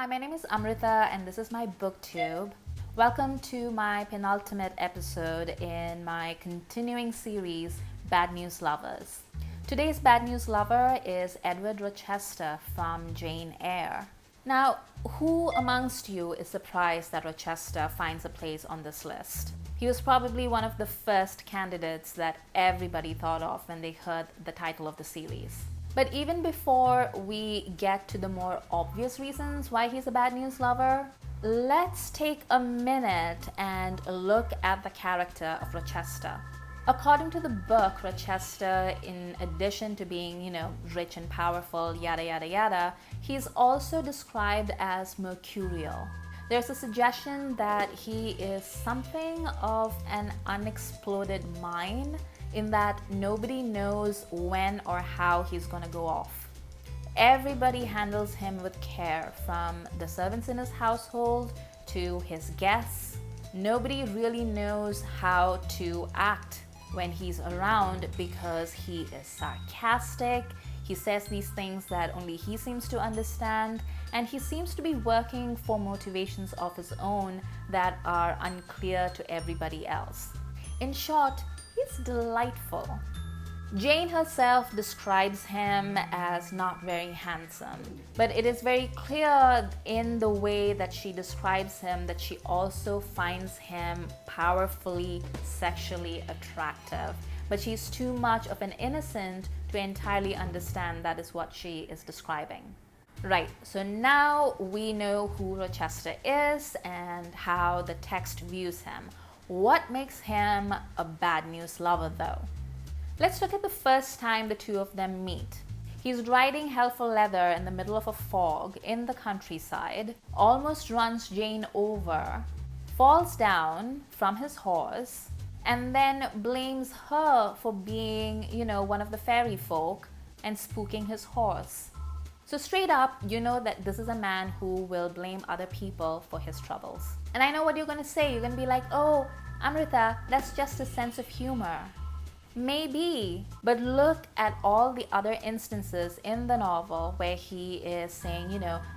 Hi, my name is Amrita and this is my booktube. Welcome to my penultimate episode in my continuing series, Bad News Lovers. Today's Bad News Lover is Edward Rochester from Jane Eyre. Now, who amongst you is surprised that Rochester finds a place on this list? He was probably one of the first candidates that everybody thought of when they heard the title of the series. But even before we get to the more obvious reasons why he's a bad news lover, let's take a minute and look at the character of Rochester. According to the book, Rochester, in addition to being, rich and powerful, yada yada yada, he's also described as mercurial. There's a suggestion that he is something of an unexploded mine, in that nobody knows when or how he's gonna go off. Everybody handles him with care, from the servants in his household to his guests. Nobody really knows how to act when he's around because he is sarcastic. He says these things that only he seems to understand, and he seems to be working for motivations of his own that are unclear to everybody else. In short, he's delightful. Jane herself describes him as not very handsome, but it is very clear in the way that she describes him that she also finds him powerfully sexually attractive. But she's too much of an innocent to entirely understand that is what she is describing. Right, so now we know who Rochester is and how the text views him. What makes him a bad news lover though? Let's look at the first time the two of them meet. He's riding helpful leather in the middle of a fog in the countryside, almost runs Jane over, falls down from his horse, and then blames her for being, one of the fairy folk and spooking his horse. So straight up, you know that this is a man who will blame other people for his troubles. And I know what you're going to say. You're going to be like, oh, Amrita, that's just a sense of humor. Maybe, but look at all the other instances in the novel where he is saying,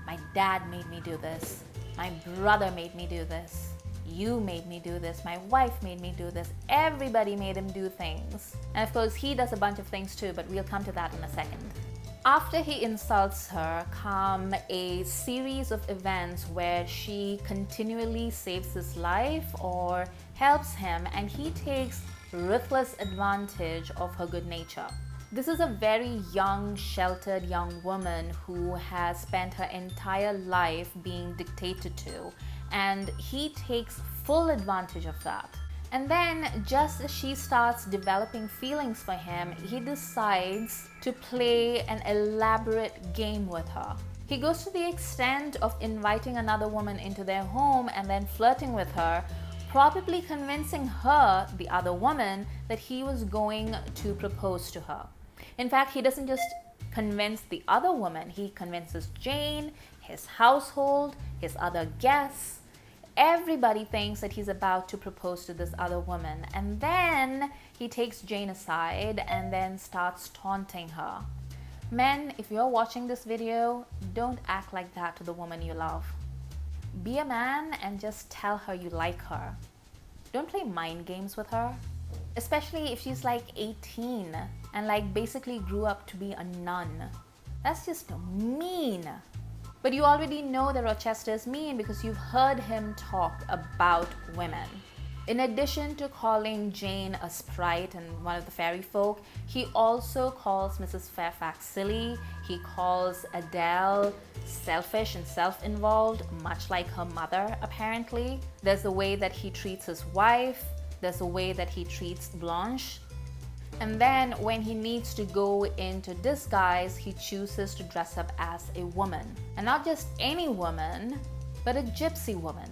my dad made me do this, my brother made me do this, you made me do this, my wife made me do this, everybody made him do things. And of course, he does a bunch of things too, but we'll come to that in a second. After he insults her come a series of events where she continually saves his life or helps him, and he takes ruthless advantage of her good nature. This is a very young, sheltered young woman who has spent her entire life being dictated to, and he takes full advantage of that. And then, just as she starts developing feelings for him, he decides to play an elaborate game with her. He goes to the extent of inviting another woman into their home and then flirting with her, probably convincing her, the other woman, that he was going to propose to her. In fact, he doesn't just convince the other woman, he convinces Jane, his household, his other guests. Everybody thinks that he's about to propose to this other woman, and then he takes Jane aside and then starts taunting her. Men, if you're watching this video, don't act like that to the woman you love. Be a man and just tell her you like her. Don't play mind games with her, especially if she's like 18 and basically grew up to be a nun. That's just mean. But you already know that Rochester is mean because you've heard him talk about women. In addition to calling Jane a sprite and one of the fairy folk, he also calls Mrs. Fairfax silly. He calls Adele selfish and self-involved, much like her mother, apparently. There's the way that he treats his wife. There's the way that he treats Blanche. And then when he needs to go into disguise, he chooses to dress up as a woman. And not just any woman, but a gypsy woman.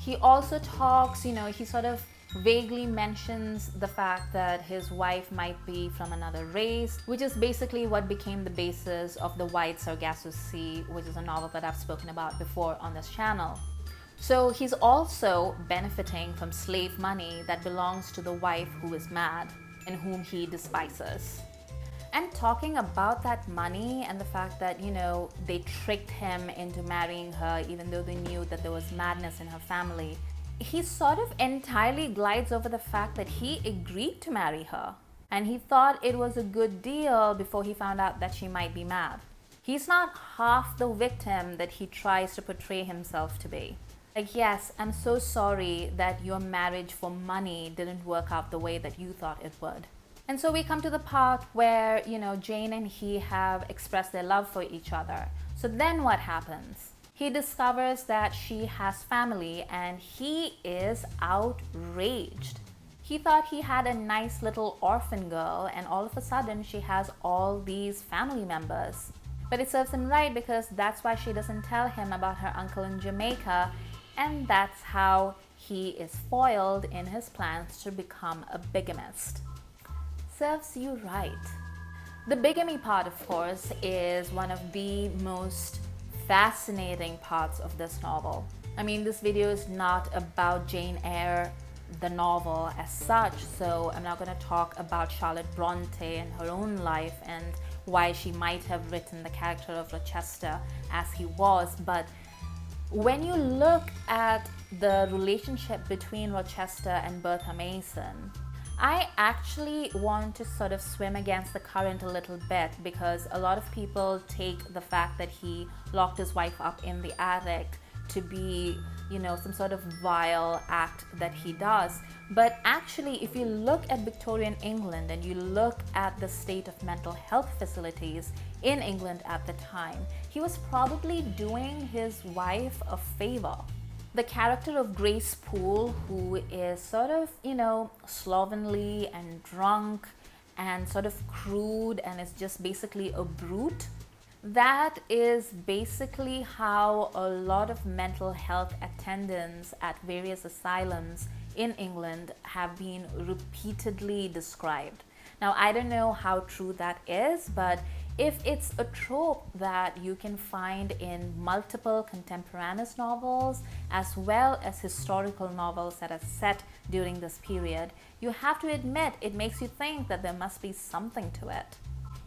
He also talks, he sort of vaguely mentions the fact that his wife might be from another race, which is basically what became the basis of The Wide Sargasso Sea, which is a novel that I've spoken about before on this channel. So he's also benefiting from slave money that belongs to the wife who is mad and whom he despises. And talking about that money and the fact that, they tricked him into marrying her even though they knew that there was madness in her family, he sort of entirely glides over the fact that he agreed to marry her. And he thought it was a good deal before he found out that she might be mad. He's not half the victim that he tries to portray himself to be. Like, yes, I'm so sorry that your marriage for money didn't work out the way that you thought it would. And so we come to the part where, Jane and he have expressed their love for each other. So then what happens? He discovers that she has family and he is outraged. He thought he had a nice little orphan girl and all of a sudden she has all these family members. But it serves him right because that's why she doesn't tell him about her uncle in Jamaica, and that's how he is foiled in his plans to become a bigamist. Serves you right. The bigamy part, of course, is one of the most fascinating parts of this novel. I mean, this video is not about Jane Eyre, the novel as such, so I'm not going to talk about Charlotte Bronte and her own life and why she might have written the character of Rochester as he was. But when you look at the relationship between Rochester and Bertha Mason, I actually want to sort of swim against the current a little bit because a lot of people take the fact that he locked his wife up in the attic to be, some sort of vile act that he does. But actually, if you look at Victorian England and you look at the state of mental health facilities in England at the time, he was probably doing his wife a favor. The character of Grace Poole, who is sort of, slovenly and drunk and sort of crude and is just basically a brute, that is basically how a lot of mental health attendants at various asylums in England have been repeatedly described. Now, I don't know how true that is, but if it's a trope that you can find in multiple contemporaneous novels as well as historical novels that are set during this period, you have to admit it makes you think that there must be something to it.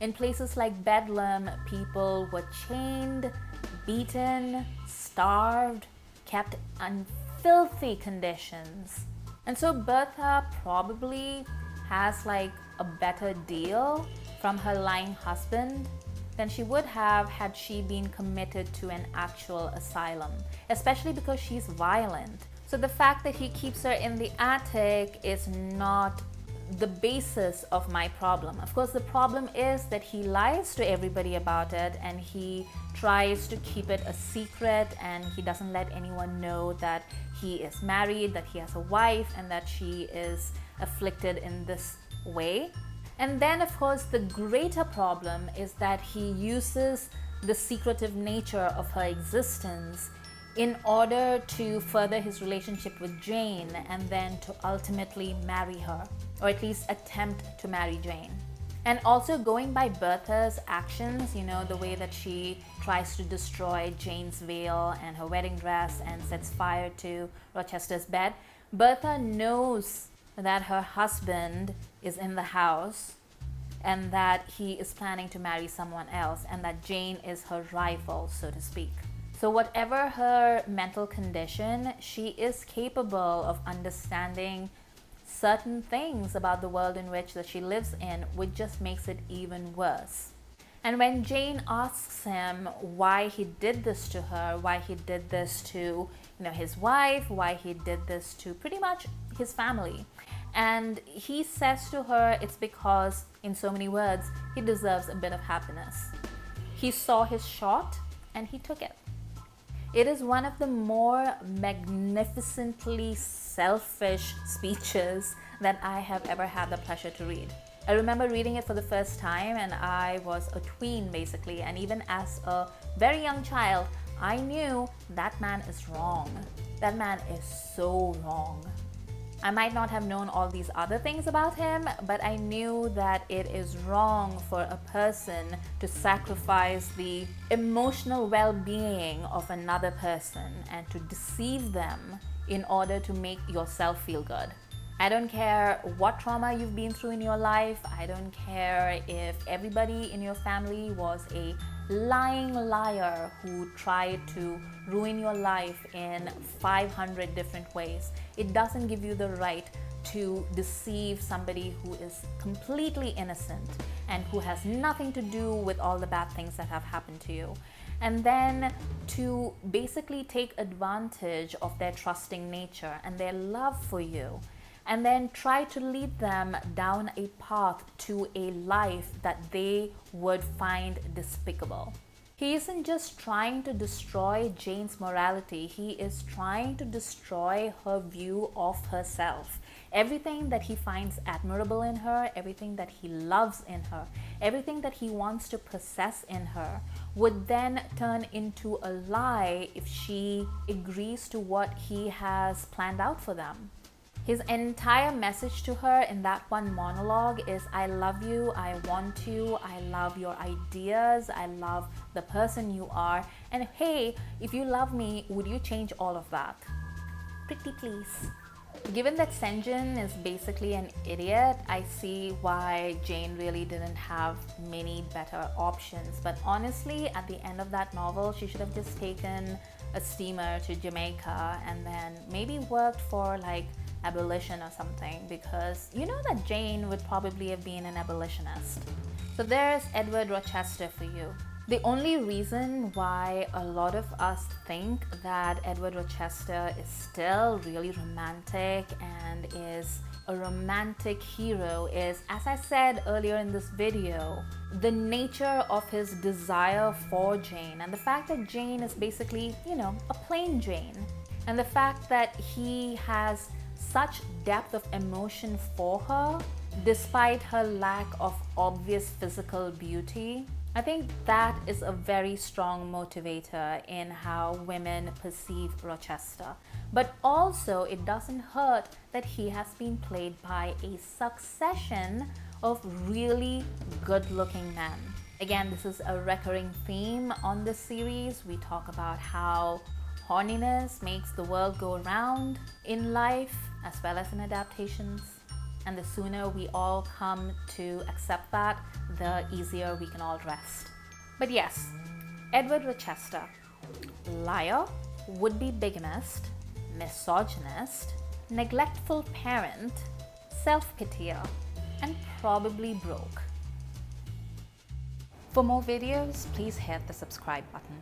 In places like Bedlam, people were chained, beaten, starved, kept in filthy conditions. And so Bertha probably has like a better deal from her lying husband than she would have had she been committed to an actual asylum, especially because she's violent. So the fact that he keeps her in the attic is not the basis of my problem. Of course, the problem is that he lies to everybody about it and he tries to keep it a secret and he doesn't let anyone know that he is married, that he has a wife, and that she is afflicted in this way. And then, of course, the greater problem is that he uses the secretive nature of her existence in order to further his relationship with Jane and then to ultimately marry her, or at least attempt to marry Jane. And also going by Bertha's actions, the way that she tries to destroy Jane's veil and her wedding dress and sets fire to Rochester's bed, Bertha knows that her husband is in the house and that he is planning to marry someone else and that Jane is her rival, so to speak. So whatever her mental condition, she is capable of understanding certain things about the world in which that she lives in, which just makes it even worse. And when Jane asks him why he did this to her, why he did this to his wife, why he did this to pretty much his family, and he says to her it's because, in so many words, he deserves a bit of happiness. He saw his shot and he took it. It is one of the more magnificently selfish speeches that I have ever had the pleasure to read. I remember reading it for the first time and I was a tween basically, and even as a very young child, I knew that man is wrong. That man is so wrong. I might not have known all these other things about him, but I knew that it is wrong for a person to sacrifice the emotional well-being of another person and to deceive them in order to make yourself feel good. I don't care what trauma you've been through in your life. I don't care if everybody in your family was a lying liar who tried to ruin your life in 500 different ways. It doesn't give you the right to deceive somebody who is completely innocent and who has nothing to do with all the bad things that have happened to you. And then to basically take advantage of their trusting nature and their love for you, and then try to lead them down a path to a life that they would find despicable. He isn't just trying to destroy Jane's morality, he is trying to destroy her view of herself. Everything that he finds admirable in her, everything that he loves in her, everything that he wants to possess in her would then turn into a lie if she agrees to what he has planned out for them. His entire message to her in that one monologue is, I love you, I want you, I love your ideas, I love the person you are, and hey, if you love me, would you change all of that? Pretty please. Given that Senjin is basically an idiot, I see why Jane really didn't have many better options. But honestly, at the end of that novel, she should have just taken a steamer to Jamaica and then maybe worked for like abolition or something, because you know that Jane would probably have been an abolitionist. So there's Edward Rochester for you. The only reason why a lot of us think that Edward Rochester is still really romantic and is a romantic hero is, as I said earlier in this video, the nature of his desire for Jane and the fact that Jane is basically, a plain Jane. And the fact that he has such depth of emotion for her, despite her lack of obvious physical beauty. I think that is a very strong motivator in how women perceive Rochester. But also, it doesn't hurt that he has been played by a succession of really good-looking men. Again, this is a recurring theme on this series. We talk about how horniness makes the world go round in life as well as in adaptations. And the sooner we all come to accept that, the easier we can all rest. But yes, Edward Rochester, liar, would-be bigamist, misogynist, neglectful parent, self-pitier, and probably broke. For more videos, please hit the subscribe button.